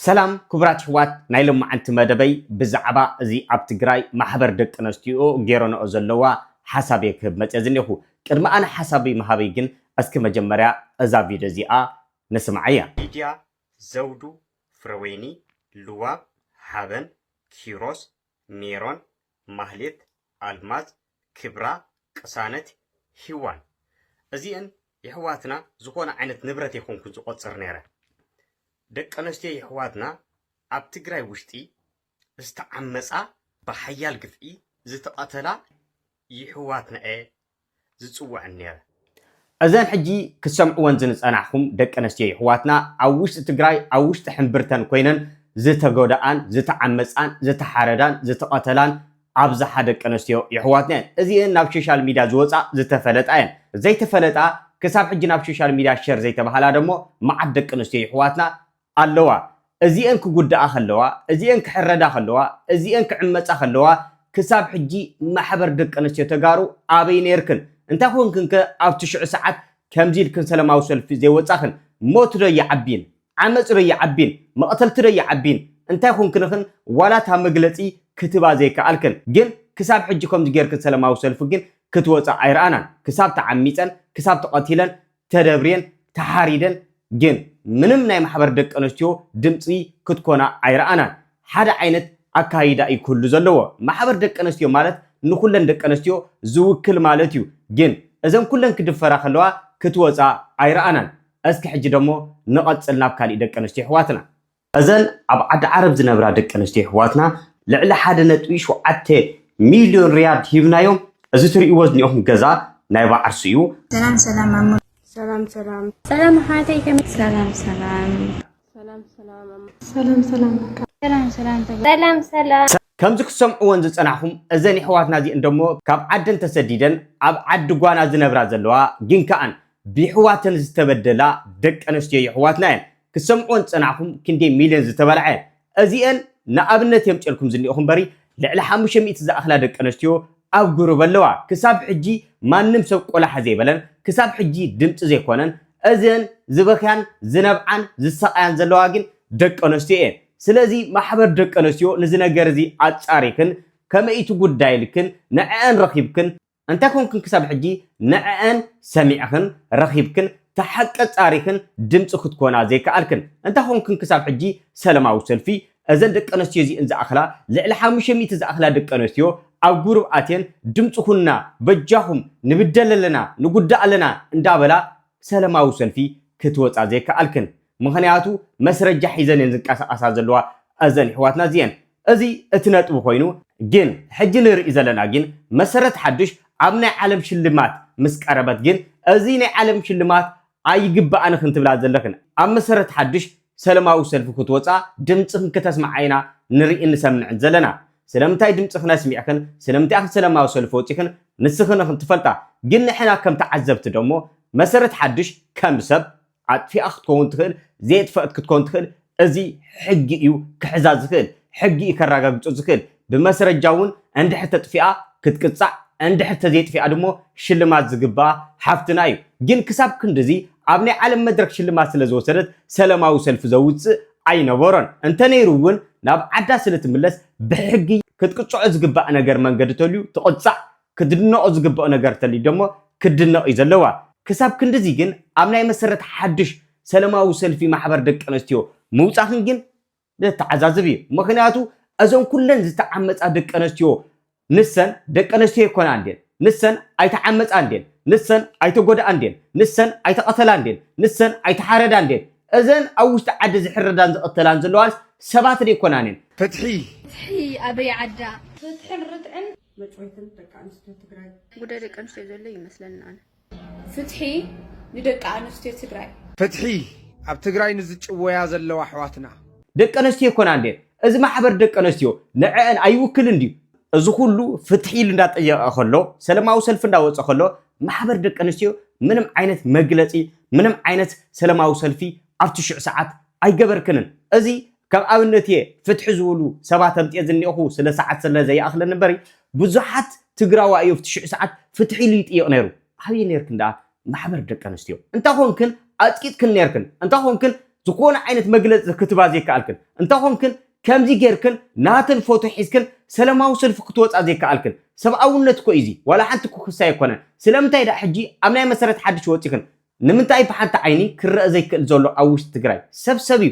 سلام كبرات حوات نايلم معنت مدبي بزعبا زي اب تግራይ ማሕበር ደቂ ኣንስትዮ ጌሮንኦ ዘለዋ ሓሳብ የክብ መጽዝኒኹ ቅድመ ኣነ ሓሳበይ መሃበይ ግን እስኪ መጀመርያ እዛ ቪድዮ እዚኣ ንስማዓያ ሊድያ ዘውዱ ፍረወይኒ ሉዋብ ሃበን ኪሮስ ሜሮን ማህሌት አልማዝ ክብራ ቅሳነት ሂዋን እዚአን የህዋትና ዝኾነ ዓይነት ንብረት ይኹንኩ ዝቆጽር ነይረ ደቂ ኣንስትዮ የህዋትና ኣብ ትግራይ ውሽጢ ዝተዓመጻ ብሓያል ግፍዒ ዝተቐተላ ይህዋትና ዝጽዋዕ ነይረ እዘን ሕጂ ክሰምዕወን ዝንጸናሕኩም ደቂ ኣንስትዮ የህዋትና ኣብ ውሽጢ ትግራይ ኣብ ውሽጢ ሕምብርተን ኮይነን ዝተጎዳኣን ዝተዓመጻን ዝተሓረዳን ዝተቐተላን ኣብዝሓ ደቂ ኣንስትዮ የህዋትና እዚአን ናብ ሶሻል ሚድያ ዝወፃ ዝተፈለጣ እየን ዘይተፈለጣ ክሳብ ሕጂ ናብ ሶሻል ሚድያ ሸር ዘይተባሃላ ደሞ መዓት ደቂ ኣንስትዮ የህዋትና ኣለዋ እዚአን ክጉዳኣ ከለዋ እዚአን ክሕረዳ ከለዋ እዚአን ክዕመጻ ከለዋ ክሳብ ሕጂ ማሕበር ደቂ ኣንስትዮ ተጋሩ ኣበይ ነርክን እንታይ ኮንክን ኣብ 9 ሰዓት ከምዚ ኢልክን ሰላማዊ ሰልፊ ዘይወጻኽን ሞት ዶ ይዓቢን ዓመጽ ዶ ይዓቢን መቕተልቲ ዶ ይዓቢን እንታይ ኮንክንኽን ዋላታ መግለጺ ክትባ ዘይከኣልክን ግን ክሳብ ሕጂ ከምዚ ጌርክን ሰላማዊ ሰልፊ ግን ክትወጻ ኣይረኣናን ክሳብ ተዓሚጸን ክሳብ ተቐቲለን ተደብርየን ተሓሪደን ግን ምንም ናይ ማሕበር ደቂ ኣንስትዮ ድምጺ ክትኮና ኣይረኣናን ሓደ ዓይነት ኣካይዳ ይኩሉ ዘለዎ ማሕበር ደቂ ኣንስትዮ ማለት ንኩለን ደቂ ኣንስትዮ ዝውክል ማለት እዩ ግን እዘን ኩለን ክድፈራ ከለዋ ክትወጻ ኣይረኣናን እስኪ ሕጂ ደሞ ንቐጽል ናብ ካልእ ደቂ ኣንስትዮ ኣሕዋትና እዘን ኣብ ዓዲ ዓረብ ዝነብራ ደቂ ኣንስትዮ ኣሕዋትና ልዕሊ 1.7 ሚልዮን ሪያል ሂብናዮም እዚ ትርእይዎ ዝኒኦኹም ገዛ ናይ ባዕርሱ እዩ ሰላም ሰላም አሙ سلام سلام سلام حياتكم سلام سلام سلام سلام سلام سلام سلام سلام سلام سلام ከምዚ ክሰምዕዎን ዝጸናሕኩም እዘን ኣሕዋትና እዚአን ደሞ ካብ ዓደን ተሰዲደን ኣብ ዓዲ ጓና ዝነብራ ዘለዋ ግን ከኣን ብሕዋተን ዝተበደላ ደቂ ኣንስትዮ ኣሕዋትና እየን ክሰምዕዎን ዝጸናሕኩም ክንደይ ሚልዮን ዝተበልዐ እዚአን ንኣብነት የምጨልኩም ዝኒኦኹም በሪ ልዕሊ 500 ዝኣኽላ ደቂ ኣንስትዮ ኣብ ግሩብ ኣለዋ ክሳብ ሕጂ ማንም ሰብ ቆላሕ ዘይበለን ክሳብ ሕጂ ድምፂ ዘይኮነን እዘን ዝበኽያን ዝነብዓን ዝሰቃያን ዘለዋ ግን ደቂ ኣንስትዮ እየን ስለዚ ማሕበር ደቂ ኣንስትዮ ነዚ ነገር እዚ ኣጻሪክን ከመይቱ ጉዳይ ልክን ንዕአን ረኺብክን እንታይ ኮንክን ክሳብ ሕጂ ንዕአን ሰሚዕኽን ረኺብክን ተሓቀ ጻሪክን ድምፂ ክትኮና ዘይከኣልክን እንታይ ኮንክን ክሳብ ሕጂ ሰላማዊ ሰልፊ እዘን ደቂ ኣንስትዮ እዚአን ዝኣኽላ ልዕሊ 500 ዝኣኽላ ደቂ ኣንስትዮ ኣብ ግሩብ ኣትየን ድምፅኹና በጃኹም ንብደል ኣለና ንጉዳእ ኣለና እንዳበላ ሰላማዊ ሰልፊ ክትወፃ ዘይከኣልክን ምክንያቱ መስረጃ ሒዘን ዝንቀሳቐሳ ዘለዋ እዘን ኣሕዋትና እዚአን እዚ እቲ ነጥቢ ኮይኑ ግን ሕጂ ንርኢ ዘለና ግን መሰረት ሓድሽ ኣብ ናይ ዓለም ሽልማት ምስ ቀረበት ግን እዚ ናይ ዓለም ሽልማት ኣይግባእን ክትብላ ዘለኽን ኣብ መሰረት ሓድሽ ሰላማዊ ሰልፊ ክትወፃ ድምፅኽን ከተስማዓይና ንርኢ ንሰምዕን ዘለና ስለምንታይ ድምፅኽና ስሚዕክን ስለምንታይ ኣኽን ሰላማዊ ሰልፊ ወፂኽን ንስኽን ክትፈልጣ ግን ንሕና ከም ተዓዘብቲ ደሞ መሰረት ሓድሽ ከም ሰብ ኣጥፊኣ ክትከውን ትኽእል ዘየጥፈአት ክትከውን ትኽእል እዚ ሕጊ እዩ ክሕዛዝ ዝኽእል ሕጊ እዩ ከረጋግፆ ዝኽእል ብመስረጃ እውን እንድሕር ተጥፊኣ ክትቅፃዕ እንድሕር ተዘይጥፊኣ ድሞ ሽልማት ዝግባኣ ሓፍትና እዩ ግን ክሳብ ክንዲዚ ኣብ ናይ ዓለም መድረክ ሽልማት ስለ ዝወሰደት ሰላማዊ ሰልፊ ዘውፅእ ኣይነበሮን እንተነይሩ እውን ናብ ዓዳ ስለትምለስ ብሕጊ ክትቅፅዖ ዝግባእ ነገር መንገዲ ተልዩ ትቕፃዕ ክትድነቆ ዝግባእ ነገር ተልዩ ደሞ ክድነቕ እዩ ዘለዋ ክሳብ ክንዲዚ ግን ኣብ ናይ መሰረት ሓድሽ ሰላማዊ ሰልፊ ማሕበር ደቂ ኣንስትዮ ምውፃኽን ግን ተዓዛዝብ እዩ ምክንያቱ እዞም ኩለን ዝተዓመፃ ደቂ ኣንስትዮ ንሰን ደቂ ኣንስትዮ ይኮና እንዴን ንሰን ኣይተዓመፃ እንዴን ንሰን ኣይተጎዳኣ እንዴን ንሰን ኣይተቐተላ እንዴን ንሰን ኣይተሓረዳ እንዴን እዘን ኣብ ውሽጢ ዓዲ ዝሕረዳን ዝቐተላን ዘለዋን ሰባት ዘይኮናንን فتحي أبي عدا فتحን ርትዕን መጽወይትን ደቂ ኣንስትዮ ትግራይ ጉዳይ ደቂ ኣንስትዮ ዘሎ ይመስለና ፍትሒ ንደቂ ኣንስትዮ ትግራይ فتحي ኣብ ትግራይ ንዝጭወያ ዘለዋ ኣሕዋትና ደቂ ኣንስትዮ ይኮና እንዴን እዚ ማሕበር ደቂ ኣንስትዮ ንዕአን ኣይውክልን ድዩ እዚ ኩሉ ፍትሒ ኢሉ እንዳጠየቀ ከሎ ሰላማዊ ሰልፊ እንዳወፀ ከሎ ማሕበር ደቂ ኣንስትዮ ምንም ዓይነት መግለፂ ምንም ዓይነት ሰላማዊ ሰልፊ ኣብ 9 ሰዓት ኣይገበርክንን እዚ ከም ኣብነት ፍትሒ ዝብሉ ሰባት ኣምጥየ ዝኒኦኹ ስለ ሰዓት ስለ ዘይኣኽለ ነበር ብዙሓት ትግራዋይ ኣብ 9 ሰዓት ፍትሒ ኢሉ ይጥየቕ ነይሩ ኣብይ ነርክን ዳ ማሕበር ደቂ ኣንስትዮ እንታይ ኮንክን ኣጥቂትክን ነርክን እንታይ ኮንክን ዝኾነ ዓይነት መግለጽ ክትባ ዘይከኣልክን እንታ ኾንክን ከምዚ ጌርክን ናትን ፎቶ ሒዝክን ሰላማዊ ሰልፊ ክትወፃ ዘይከኣልክን ሰብኣውነት ኮ እዚ ወላ ሓንቲ ክሳ ኣይኮነን ስለምንታይ ዳ ሕጂ ኣብ ናይ መሰረት ሓድሽ ወፂክን ንምንታይ ብሓንቲ ዓይኒ ክረአ ዘይክእል ዘሎ ኣብ ውሽጢ ትግራይ ሰብ እዩ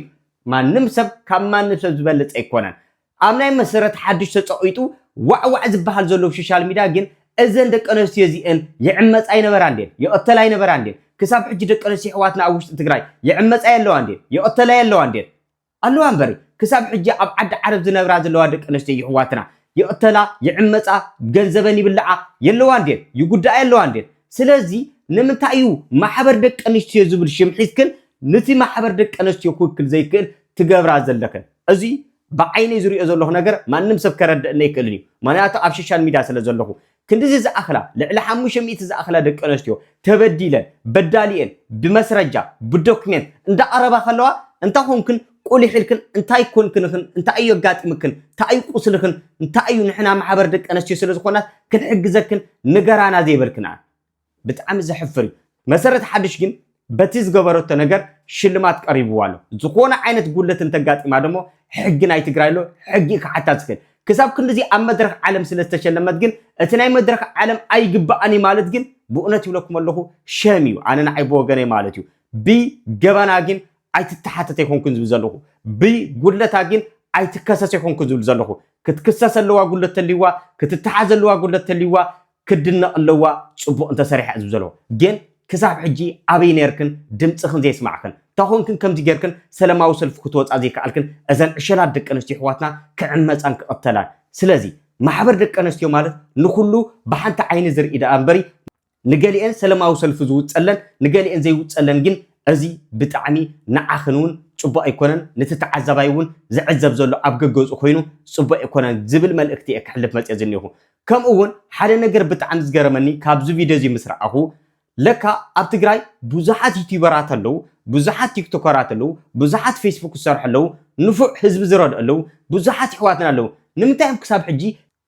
ማንም ሰብ ካብ ማንም ሰብ ዝበለፅ ኣይኮነን ኣብ ናይ መሰረት ሓድሽ ተፀቂጡ ዋዕዋዕ ዝበሃል ዘሎ ሶሻል ሚድያ ግን እዘን ደቂ ኣንስትዮ እዚአን ይዕመፃ ይነበራ እንዴን ይቀተላ ይነበራ እንዴን ክሳብ ሕጂ ደቂ ኣንስትዮ ኣሕዋትና ኣብ ውሽጢ ትግራይ ይዕመፃ ኣለዋ እንዴን ይቀተላ ኣለዋ እንዴን ኣለዋ እምበሪ ክሳብ ሕጂ ኣብ ዓዲ ዓረብ ዝነብራ ዘለዋ ደቂ ኣንስትዮ ኣሕዋትና ይቀተላ ይዕመፃ ገንዘበን ይብልዓ የለዋ እንዴን ይጉዳኣ ኣለዋ እንዴን ስለዚ ንምንታይ እዩ ማሕበር ደቂ ኣንስትዮ ዝብል ሽም ሒዝክን ነቲ ማሕበር ደቂ ኣንስትዮ ክውክል ዘይክእል ትገብራ ዘለከን እዚ ብዓይነይ ዝሪኦ ዘለኹ ነገር ማንም ሰብ ከረድአኒ ኣይክእልን እዩ ምክንያቱ ኣብ ሶሻል ሚድያ ስለ ዘለኹ ክንዲዚ ዝኣኽላ ልዕሊ 500 ዝኣኽላ ደቂ ኣንስትዮ ተበዲለን በዳሊአን ብመስረጃ ብዶክሜንት እንዳቀረባ ከለዋ እንታይ ኮንክን ቁልሕ ኢልክን እንታይ ኮንክንክን እንታይ እዩ ኣጋጢምክን እንታይ እዩ ቁስልክን እንታይ እዩ ንሕና ማሕበር ደቂ ኣንስትዮ ስለ ዝኾናት ክንሕግዘክን ንገራና ዘይበልክና ብጣዕሚ ዘሕፍር እዩ መሰረት ሓድሽ ግን በቲ ዝገበረቶ ነገር ሽልማት ቀሪብዋ ኣሎ ዝኾነ ዓይነት ጉለት እንተጋጢማ ደሞ ሕጊ ናይ ትግራይ ሎ ሕጊ ክሓታ ዝክእል ክሳብ ክንዲዚ ኣብ መድረክ ዓለም ስለ ዝተሸለመት ግን እቲ ናይ መድረክ ዓለም ኣይግባኣኒ ማለት ግን ብእውነት ይብለኩም ኣለኹ ሸም እዩ ኣነ ንዓይ ብወገነይ ማለት እዩ ብገበና ግን ኣይትተሓተተ ይኮንኩን ዝብል ዘለኹ ብጉለታ ግን ኣይትከሰስ ይኮንኩን ዝብል ዘለኹ ክትክሰስ ኣለዋ ጉለት ተልይዋ ክትተሓዝ ዘለዋ ጉለት ተልይዋ ክድነቕ ኣለዋ ፅቡቕ እንተሰሪሐ ዝብል ዘለኹ ግን ክሳብ ሕጂ ኣበይ ነርክን ድምፅኽን ዘይስማዕክን ታኾንክን ከምዚ ጌርክን ሰላማዊ ሰልፊ ክትወፃ ዘይከኣልክን እዘን ዕሸላት ደቂ ኣንስትዮ ኣሕዋትና ክዕመፃን ክቐተላን ስለዚ ማሕበር ደቂ ኣንስትዮ ማለት ንኩሉ ብሓንቲ ዓይኒ ዝርኢ ዳ እምበሪ ንገሊአን ሰላማዊ ሰልፊ ዝውፀለን ንገሊአን ዘይውፀለን ግን እዚ ብጣዕሚ ንዓኽን እውን ፅቡቅ ኣይኮነን ነቲ ተዓዛባይ እውን ዝዕዘብ ዘሎ ኣብ ገገፁ ኮይኑ ፅቡቅ ኣይኮነን ዝብል መልእክቲ እየ ክሕልፍ መፅአ ዝኒኹ ከምኡ እውን ሓደ ነገር ብጣዕሚ ዝገረመኒ ካብዚ ቪድዮ እዚ ምስ ረኣኹ ለካ ኣብ ትግራይ ብዙሓት ዩቲዩበራት ኣለዉ ብዙሓት ቲክቶከራት ኣለዉ ብዙሓት ፌስቡክ ዝሰርሑ ኣለዉ ንፉዕ ህዝቢ ዝረድኡ ኣለዉ ብዙሓት ኣሕዋትና ኣለዉ ንምንታይ ክሳብ ሕጂ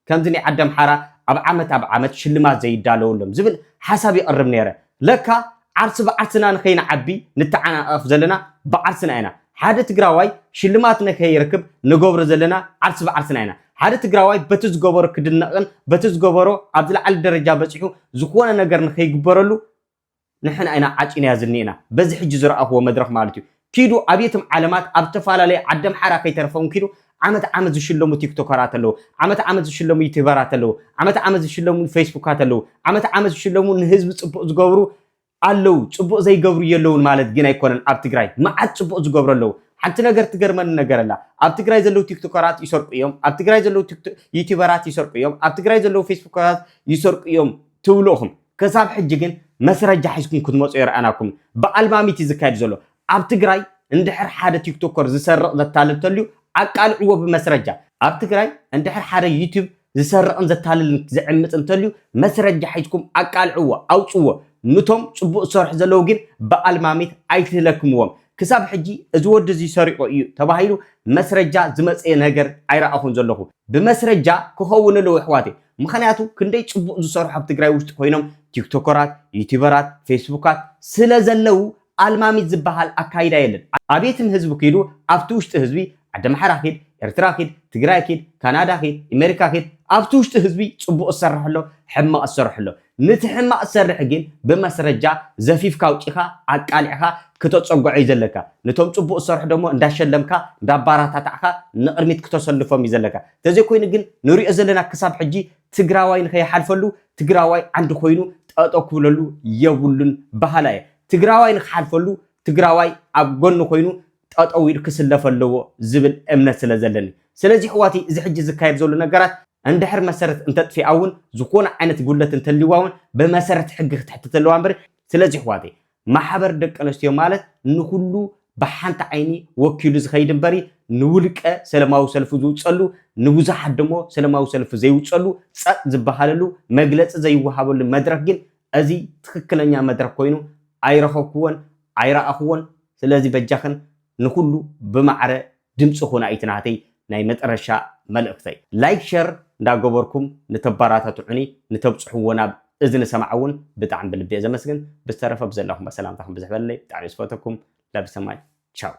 ከምዚ ናይ ዓዲ ኣምሓራ ኣብ ዓመት ሽልማት ዘይዳለወሎም ዝብል ሓሳብ ይቐርብ ነይረ ለካ ዓርሲ ብዓርስና ንኸይንዓቢ ንተዓናቐፍ ዘለና ብዓርስና ኢና ሓደ ትግራዋይ ሽልማት ንከይርክብ ንገብሮ ዘለና ዓርሲ ብዓርስና ኢና ሓደ ትግራዋይ በቲ ዝገበሮ ክድነቕን በቲ ዝገበሮ ኣብ ዝለዓለ ደረጃ በፂሑ ዝኾነ ነገር ንኸይግበረሉ ንሕና ኢና ዓጪና ዝኒና በዚ ሕጂ ዝረኣኽዎ መድረክ ማለት እዩ ኪዱ ኣብየትም ዓለማት ኣብ ተፈላለየ ዓዲ ኣምሓራ ከይተረፈውን ኪዱ ዓመት ዝሽለሙ ቲክቶከራት ኣለዉ ዓመት ዝሽለሙ ዩቲዩበራት ኣለዉ ዓመት ዝሽለሙ ፌስቡካት ኣለዉ ዓመት ዝሽለሙ ንህዝቢ ፅቡቕ ዝገብሩ ኣለዉ ፅቡቕ ዘይገብሩ የለውን ማለት ግን ኣይኮነን ኣብ ትግራይ መዓት ፅቡቕ ዝገብሩ ኣለዉ ሓንቲ ነገር ትገርመኒ ነገር ኣላ ኣብ ትግራይ ዘለዉ ቲክቶከራት ይሰርቁ እዮም ኣብ ትግራይ ዘለዉ ዩቲዩበራት ይሰርቁ እዮም ኣብ ትግራይ ዘለዉ ፌስቡካት ይሰርቁ እዮም ትብልኹም ክሳብ ሕጂ ግን መስረጃ ሒዝኩም ክትመፁ ይረኣናኩም ብኣልማሚት ዝካየድ ዘሎ ኣብ ትግራይ እንድሕር ሓደ ቲክቶከር ዝሰርቕ ዘታልል ተልዩ ኣቃልዕዎ ብመስረጃ ኣብ ትግራይ እንድሕር ሓደ ዩቲዩብ ዝሰርቕን ዘታልልን ዝዕምፅ እንተልዩ መስረጃ ሒዝኩም ኣቃልዕዎ ኣውፅዎ ንቶም ፅቡቕ ዝሰርሑ ዘለዉ ግን ብኣልማሚት ኣይትህለክምዎም ክሳብ ሕጂ እዚ ወዲ እዚ ሰሪቆ እዩ ተባሂሉ መስረጃ ዝመፅአ ነገር ኣይረኣኹን ዘለኹ ብመስረጃ ክኸውን ኣለዎ ኣሕዋተይ ምክንያቱ ክንደይ ፅቡቕ ዝሰርሑ ኣብ ትግራይ ውሽጢ ኮይኖም ቲክቶከራት ዩቲዩበራት ፌስቡካት ስለ ዘለው ኣልማሚት ዝበሃል ኣካይዳ የለን ኣብየትም ህዝቢ ከይዱ ኣብቲ ውሽጢ ህዝቢ ዓዲ ኣምሓራ ኺድ ኤርትራ ኺድ ትግራይ ኺድ ካናዳ ኺድ ኣሜሪካ ኺድ ኣብቲ ውሽጢ ህዝቢ ፅቡቕ ዝሰርሕ ኣሎ ሕማቕ ዝሰርሕ ኣሎ ነቲ ሕማቕ ዝሰርሕ ግን ብመስረጃ ዘፊፍካ ውጪኻ ኣቃሊዕኻ ክተፀጉዖ እዩ ዘለካ ነቶም ፅቡቕ ዝሰርሑ ደሞ እንዳሸለምካ እንዳባራታታዕካ ንቕድሚት ክተሰልፎም እዩ ዘለካ ተዘይኮይኑ ግን ንሪኦ ዘለና ክሳብ ሕጂ ትግራዋይ ንኸይሓልፈሉ ትግራዋይ ዓንዲ ኮይኑ ጠጠው ክብለሉ የብሉን ባህላ እየ ትግራዋይ ንክሓልፈሉ ትግራዋይ ኣብ ጎኑ ኮይኑ ጠጠው ኢሉ ክስለፍ ኣለዎ ዝብል እምነት ስለ ዘለኒ ስለዚ ሕዋቲ እዚ ሕጂ ዝካየድ ዘሎ ነገራት እንድሕር መሰረት እንተጥፊኣ እውን ዝኾነ ዓይነት ጉለት እንተልይዋ እውን ብመሰረት ሕጊ ክትሕተት ኣለዋ እምበር ስለዚ ሕዋቲ ማሕበር ደቂ ኣንስትዮ ማለት ንኩሉ ብሓንቲ ዓይኒ ወኪሉ ዝኸይድ እምበሪ ንውልቀ ሰላማዊ ሰልፊ ዝውፀሉ ንብዙሓት ደሞ ሰላማዊ ሰልፊ ዘይውፀሉ ፀጥ ዝበሃለሉ መግለፂ ዘይወሃበሉ መድረክ ግን እዚ ትክክለኛ መድረክ ኮይኑ ኣይረኸብክዎን ኣይረኣኽዎን ስለዚ በጃኽን ንኩሉ ብማዕረ ድምፂ ኹና ኣይትናተይ ናይ መጨረሻ መልእክተይ ላይክ ሸር እንዳገበርኩም ንተባራታትዑኒ ንተብፅሕዎ ናብ እዝኒ ሰማዕ እውን ብጣዕሚ ብልቤ ዘመስግን ብዝተረፈ ብዘለኹም በሰላምታኹም ብዝሕበለይ ብጣዕሚ ዝፈተኩም ለብሰማይ ቻው